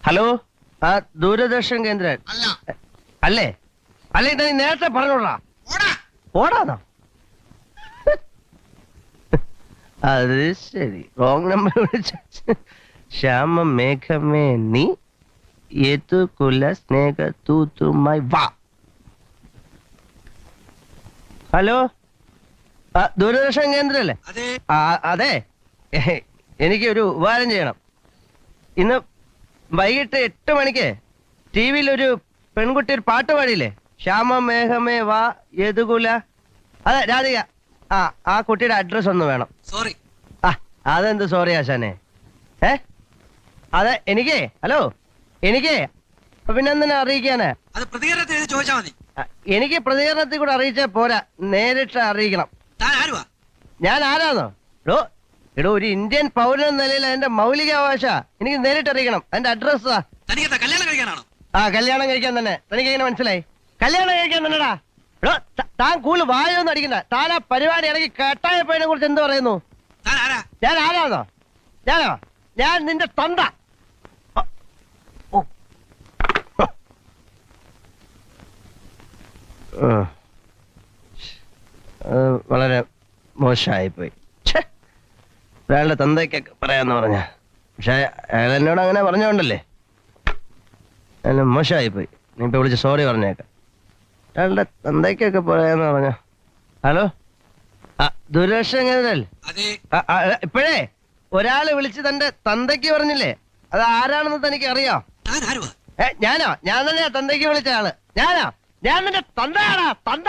Hello, ആ ദൂരദർശൻ കേന്ദ്രൻ അല്ല. അല്ലേ? അല്ലേ നീ നേരത്തെ പറഞ്ഞോളാ. ഓടാന്നോ? അത് ശരി, റോങ് നമ്പർ വിളിച്ച. ശ്യാമ മേഘമേ നീ ഏതു കുല സ്നേഹ തൂത്തുമായി വാ. ഹലോ, ദൂരദർശൻ കേന്ദ്രല്ലേ? അതെ, എനിക്ക് ഒരു ഉപകാരം ചെയ്യണം. ഇന്ന് വൈകിട്ട് 8 മണിക്ക് ടി വിയിൽ ഒരു പെൺകുട്ടി ഒരു പാട്ട് പാടിയില്ലേ? ശ്യാമ മേഘമേ വാ യദുകുല. അതെ, രാധിക. ആ കുട്ടിയുടെ അഡ്രസ് ഒന്ന് വേണം. സോറി. അതെന്ത് സോറി ആശാനെ? അതെ, എനിക്ക് ഹലോ, എനിക്ക് പിന്നെ എന്തിനാ അറിയിക്കാന്? അത് പ്രതികരണത്തിൽ ചോദിച്ചാ മതി. എനിക്ക് പ്രതികരണത്തിൽ കൂടെ അറിയിച്ചാൽ പോരാ, നേരിട്ട് അറിയിക്കണം. ഞാൻ ആരാന്നോ? എടോ, ഒരു ഇന്ത്യൻ പൗരൻ എന്ന നിലയിൽ അതിന്റെ മൗലികാവകാശ എനിക്ക് നേരിട്ട് അറിയിക്കണം. അതിന്റെ അഡ്രസ്. കല്യാണം കഴിക്കാനാണോ? കല്യാണം കഴിക്കാൻ തന്നെ. തനിക്ക് എങ്ങനെ മനസ്സിലായി? കല്യാണം കഴിക്കാൻ തന്നെടാ. എടോ, താൻ കൂടുതൽ വായൊന്നും അടിക്കണ്ട. താൻ ആ പരിപാടി ഇടയ്ക്ക് കട്ടായപ്പോയതിനെ കുറിച്ച് എന്ത് പറയുന്നു? ഞാൻ ആരാന്നോ? ഞാൻ നിന്റെ തന്ത. വളരെ മോശമായിപ്പോയി. ഒരാളുടെ തന്തയ്ക്കൊക്കെ പറയാന്ന് പറഞ്ഞ, പക്ഷെ അയാൾ എന്നോട് അങ്ങനെ പറഞ്ഞോണ്ടല്ലേ അല്ല, മോശമായിപ്പോയി. നീ ഇപ്പൊ വിളിച്ച് സോറി പറഞ്ഞേക്കാം. അയാളുടെ തന്തയ്ക്കൊക്കെ പറയാന്ന് പറഞ്ഞ. ഹലോ, ദൂരദർശൻ കേന്ദ്രല്ലേ? ഇപ്പോഴേ ഒരാള് വിളിച്ച് തന്റെ തന്തയ്ക്ക് പറഞ്ഞില്ലേ? അത് ആരാണെന്ന് തനിക്ക് അറിയോ? ഞാനോ? ഞാൻ തന്നെയാ തന്തയ്ക്ക് വിളിച്ച ആള്. ഞാൻ നിന്റെ തന്തയാടാ, തന്ത.